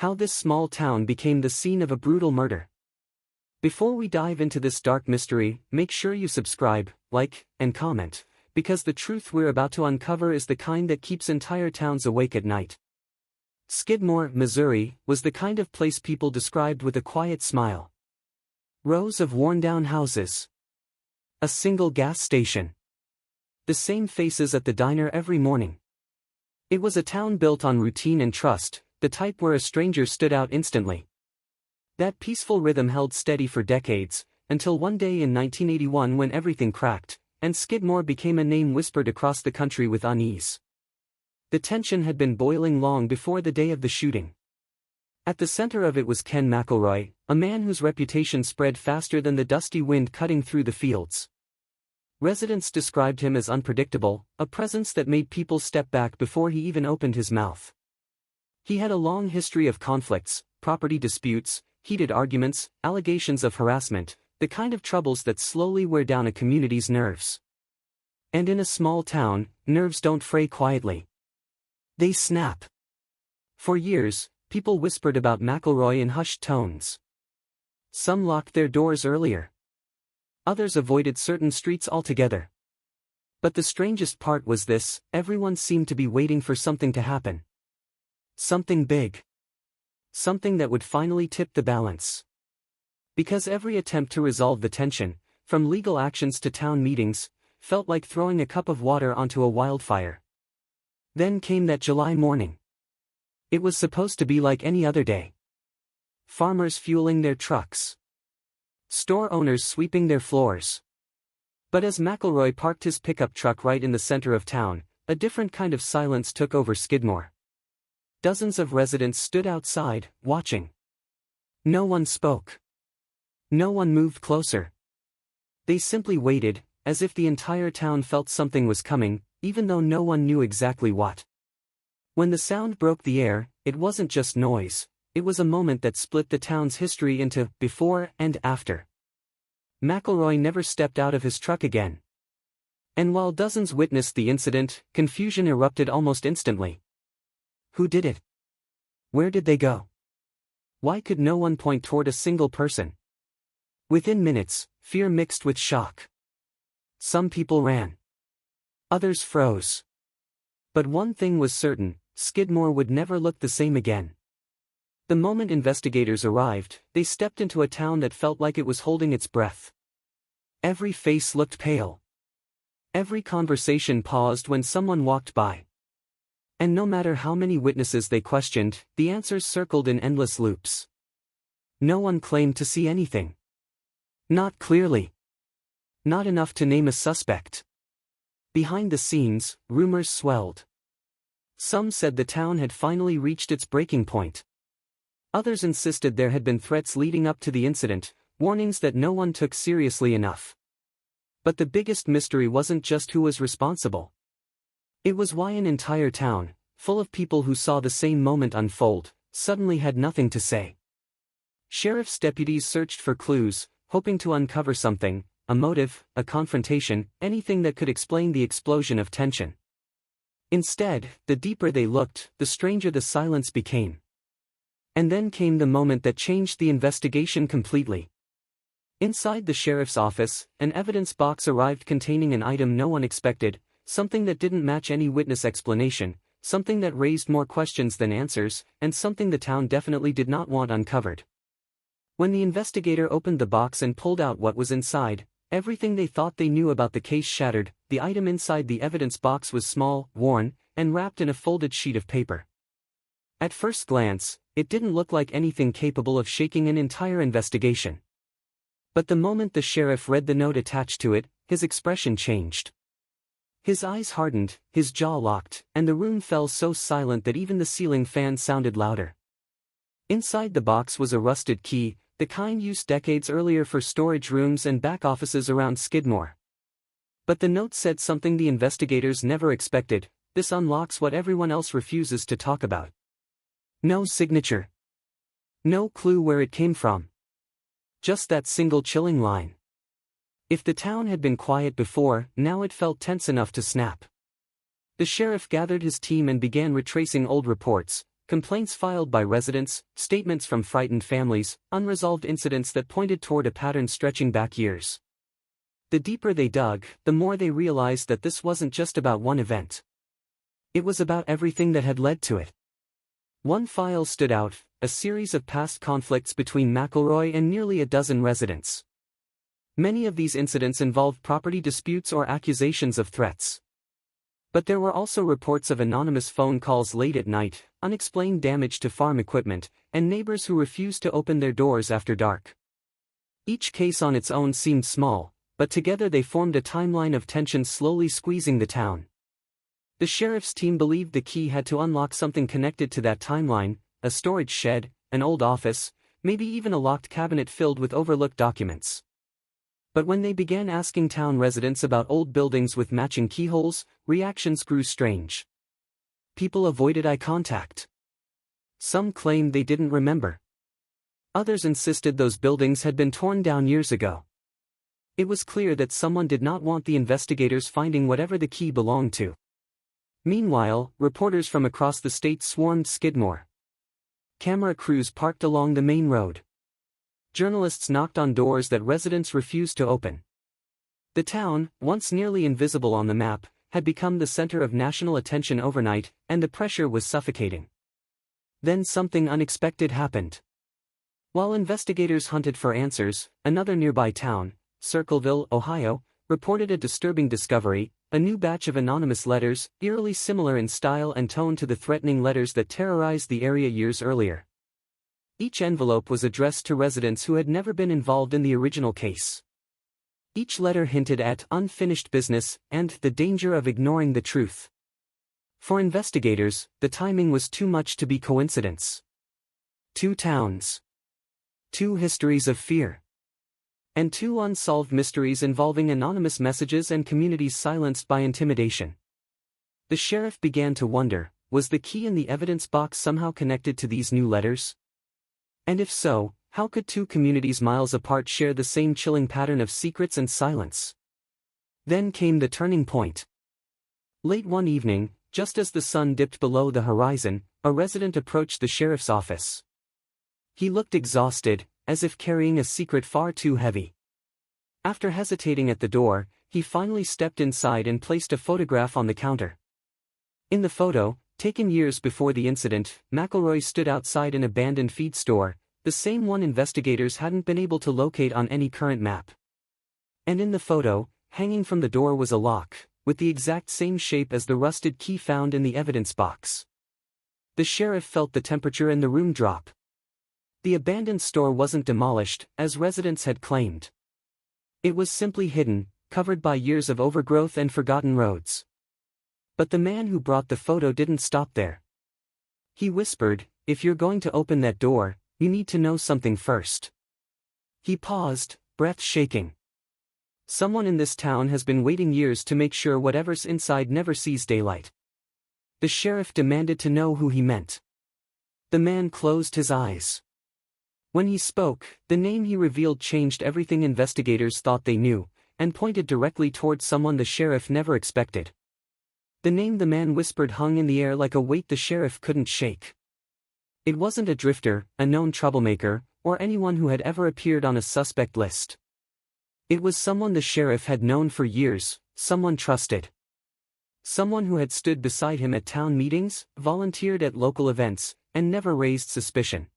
How this small town became the scene of a brutal murder. Before we dive into this dark mystery, make sure you subscribe, like, and comment, because the truth we're about to uncover is the kind that keeps entire towns awake at night. Skidmore, Missouri, was the kind of place people described with a quiet smile. Rows of worn-down houses. A single gas station. The same faces at the diner every morning. It was a town built on routine and trust, the type where a stranger stood out instantly. That peaceful rhythm held steady for decades, until one day in 1981 when everything cracked, and Skidmore became a name whispered across the country with unease. The tension had been boiling long before the day of the shooting. At the center of it was Ken McElroy, a man whose reputation spread faster than the dusty wind cutting through the fields. Residents described him as unpredictable, a presence that made people step back before he even opened his mouth. He had a long history of conflicts, property disputes, heated arguments, allegations of harassment, the kind of troubles that slowly wear down a community's nerves. And in a small town, nerves don't fray quietly. They snap. For years, people whispered about McElroy in hushed tones. Some locked their doors earlier. Others avoided certain streets altogether. But the strangest part was this: everyone seemed to be waiting for something to happen. Something big. Something that would finally tip the balance. Because every attempt to resolve the tension, from legal actions to town meetings, felt like throwing a cup of water onto a wildfire. Then came that July morning. It was supposed to be like any other day. Farmers fueling their trucks. Store owners sweeping their floors. But as McElroy parked his pickup truck right in the center of town, a different kind of silence took over Skidmore. Dozens of residents stood outside, watching. No one spoke. No one moved closer. They simply waited, as if the entire town felt something was coming, even though no one knew exactly what. When the sound broke the air, it wasn't just noise. It was a moment that split the town's history into before and after. McElroy never stepped out of his truck again. And while dozens witnessed the incident, confusion erupted almost instantly. Who did it? Where did they go? Why could no one point toward a single person? Within minutes, fear mixed with shock. Some people ran. Others froze. But one thing was certain: Skidmore would never look the same again. The moment investigators arrived, they stepped into a town that felt like it was holding its breath. Every face looked pale. Every conversation paused when someone walked by. And no matter how many witnesses they questioned, the answers circled in endless loops. No one claimed to see anything. Not clearly. Not enough to name a suspect. Behind the scenes, rumors swelled. Some said the town had finally reached its breaking point. Others insisted there had been threats leading up to the incident, warnings that no one took seriously enough. But the biggest mystery wasn't just who was responsible. It was why an entire town, full of people who saw the same moment unfold, suddenly had nothing to say. Sheriff's deputies searched for clues, hoping to uncover something, a motive, a confrontation, anything that could explain the explosion of tension. Instead, the deeper they looked, the stranger the silence became. And then came the moment that changed the investigation completely. Inside the sheriff's office, an evidence box arrived containing an item no one expected, something that didn't match any witness explanation, something that raised more questions than answers, and something the town definitely did not want uncovered. When the investigator opened the box and pulled out what was inside, everything they thought they knew about the case shattered. The item inside the evidence box was small, worn, and wrapped in a folded sheet of paper. At first glance, it didn't look like anything capable of shaking an entire investigation. But the moment the sheriff read the note attached to it, his expression changed. His eyes hardened, his jaw locked, and the room fell so silent that even the ceiling fan sounded louder. Inside the box was a rusted key, the kind used decades earlier for storage rooms and back offices around Skidmore. But the note said something the investigators never expected: this unlocks what everyone else refuses to talk about. No signature. No clue where it came from. Just that single chilling line. If the town had been quiet before, now it felt tense enough to snap. The sheriff gathered his team and began retracing old reports, complaints filed by residents, statements from frightened families, unresolved incidents that pointed toward a pattern stretching back years. The deeper they dug, the more they realized that this wasn't just about one event. It was about everything that had led to it. One file stood out, a series of past conflicts between McElroy and nearly a dozen residents. Many of these incidents involved property disputes or accusations of threats. But there were also reports of anonymous phone calls late at night, unexplained damage to farm equipment, and neighbors who refused to open their doors after dark. Each case on its own seemed small, but together they formed a timeline of tension slowly squeezing the town. The sheriff's team believed the key had to unlock something connected to that timeline, a storage shed, an old office, maybe even a locked cabinet filled with overlooked documents. But when they began asking town residents about old buildings with matching keyholes, reactions grew strange. People avoided eye contact. Some claimed they didn't remember. Others insisted those buildings had been torn down years ago. It was clear that someone did not want the investigators finding whatever the key belonged to. Meanwhile, reporters from across the state swarmed Skidmore. Camera crews parked along the main road. Journalists knocked on doors that residents refused to open. The town, once nearly invisible on the map, had become the center of national attention overnight, and the pressure was suffocating. Then something unexpected happened. While investigators hunted for answers, another nearby town, Circleville, Ohio, reported a disturbing discovery, a new batch of anonymous letters, eerily similar in style and tone to the threatening letters that terrorized the area years earlier. Each envelope was addressed to residents who had never been involved in the original case. Each letter hinted at unfinished business and the danger of ignoring the truth. For investigators, the timing was too much to be coincidence. Two towns. Two histories of fear. And two unsolved mysteries involving anonymous messages and communities silenced by intimidation. The sheriff began to wonder, was the key in the evidence box somehow connected to these new letters? And if so, how could two communities miles apart share the same chilling pattern of secrets and silence? Then came the turning point. Late one evening, just as the sun dipped below the horizon, a resident approached the sheriff's office. He looked exhausted, as if carrying a secret far too heavy. After hesitating at the door, he finally stepped inside and placed a photograph on the counter. In the photo, taken years before the incident, McElroy stood outside an abandoned feed store, the same one investigators hadn't been able to locate on any current map. And in the photo, hanging from the door was a lock, with the exact same shape as the rusted key found in the evidence box. The sheriff felt the temperature in the room drop. The abandoned store wasn't demolished, as residents had claimed. It was simply hidden, covered by years of overgrowth and forgotten roads. But the man who brought the photo didn't stop there. He whispered, "If you're going to open that door, you need to know something first." He paused, breath shaking. Someone in this town has been waiting years to make sure whatever's inside never sees daylight. The sheriff demanded to know who he meant. The man closed his eyes. When he spoke, the name he revealed changed everything investigators thought they knew, and pointed directly towards someone the sheriff never expected. The name the man whispered hung in the air like a weight the sheriff couldn't shake. It wasn't a drifter, a known troublemaker, or anyone who had ever appeared on a suspect list. It was someone the sheriff had known for years, someone trusted. Someone who had stood beside him at town meetings, volunteered at local events, and never raised suspicion.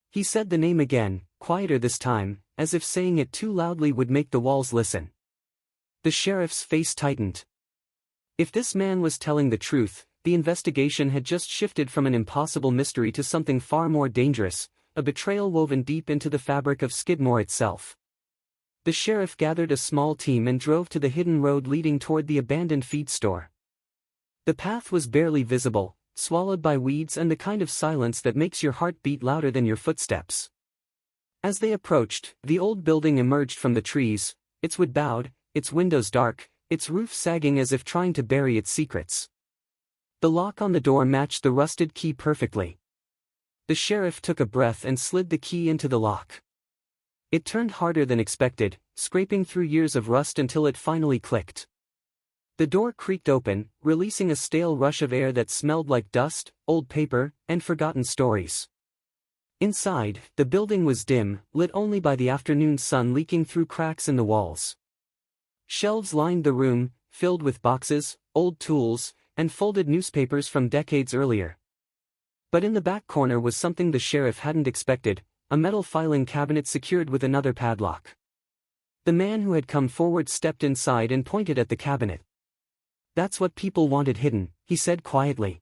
He said the name again, quieter this time, as if saying it too loudly would make the walls listen. The sheriff's face tightened. If this man was telling the truth, the investigation had just shifted from an impossible mystery to something far more dangerous, a betrayal woven deep into the fabric of Skidmore itself. The sheriff gathered a small team and drove to the hidden road leading toward the abandoned feed store. The path was barely visible, swallowed by weeds and the kind of silence that makes your heart beat louder than your footsteps. As they approached, the old building emerged from the trees, its wood bowed, its windows dark, its roof sagging as if trying to bury its secrets. The lock on the door matched the rusted key perfectly. The sheriff took a breath and slid the key into the lock. It turned harder than expected, scraping through years of rust until it finally clicked. The door creaked open, releasing a stale rush of air that smelled like dust, old paper, and forgotten stories. Inside, the building was dim, lit only by the afternoon sun leaking through cracks in the walls. Shelves lined the room, filled with boxes, old tools, and folded newspapers from decades earlier. But in the back corner was something the sheriff hadn't expected, a metal filing cabinet secured with another padlock. The man who had come forward stepped inside and pointed at the cabinet. "That's what people wanted hidden," he said quietly.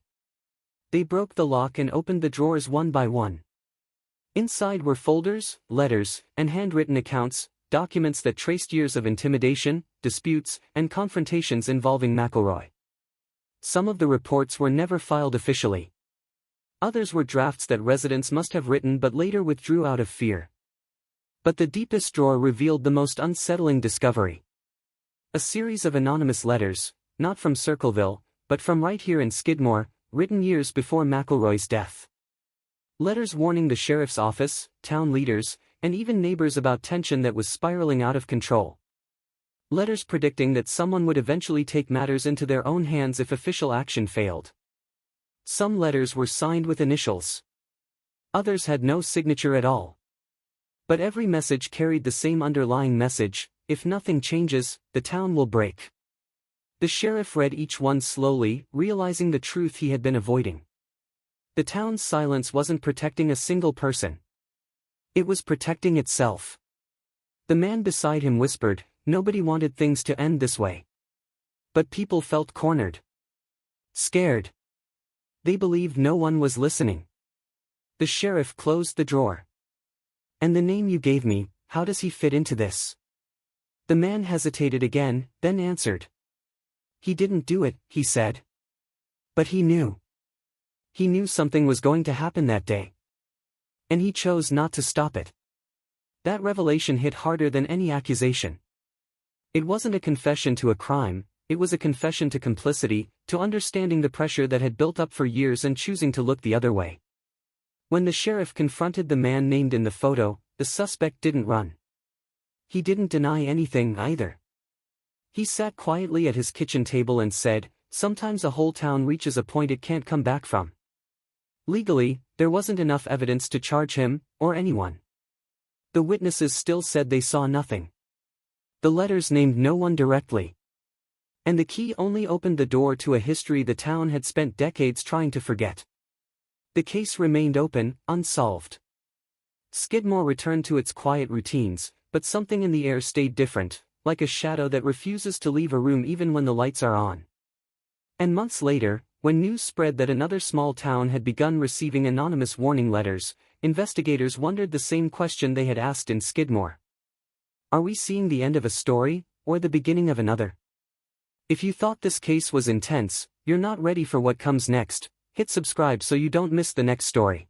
They broke the lock and opened the drawers one by one. Inside were folders, letters, and handwritten accounts, documents that traced years of intimidation, disputes, and confrontations involving McElroy. Some of the reports were never filed officially. Others were drafts that residents must have written but later withdrew out of fear. But the deepest drawer revealed the most unsettling discovery. A series of anonymous letters, not from Circleville, but from right here in Skidmore, written years before McElroy's death. Letters warning the sheriff's office, town leaders, and even neighbors about tension that was spiraling out of control. Letters predicting that someone would eventually take matters into their own hands if official action failed. Some letters were signed with initials. Others had no signature at all. But every message carried the same underlying message: if nothing changes, the town will break. The sheriff read each one slowly, realizing the truth he had been avoiding. The town's silence wasn't protecting a single person. It was protecting itself. The man beside him whispered, "Nobody wanted things to end this way." But people felt cornered. Scared. They believed no one was listening. The sheriff closed the drawer. "And the name you gave me, how does he fit into this?" The man hesitated again, then answered. "He didn't do it," he said. But he knew. He knew something was going to happen that day. And he chose not to stop it. That revelation hit harder than any accusation. It wasn't a confession to a crime, it was a confession to complicity, to understanding the pressure that had built up for years and choosing to look the other way. When the sheriff confronted the man named in the photo, the suspect didn't run. He didn't deny anything either. He sat quietly at his kitchen table and said, "Sometimes a whole town reaches a point it can't come back from." Legally, there wasn't enough evidence to charge him, or anyone. The witnesses still said they saw nothing. The letters named no one directly. And the key only opened the door to a history the town had spent decades trying to forget. The case remained open, unsolved. Skidmore returned to its quiet routines, but something in the air stayed different, like a shadow that refuses to leave a room even when the lights are on. And months later, when news spread that another small town had begun receiving anonymous warning letters, investigators wondered the same question they had asked in Skidmore. Are we seeing the end of a story, or the beginning of another? If you thought this case was intense, you're not ready for what comes next. Hit subscribe so you don't miss the next story.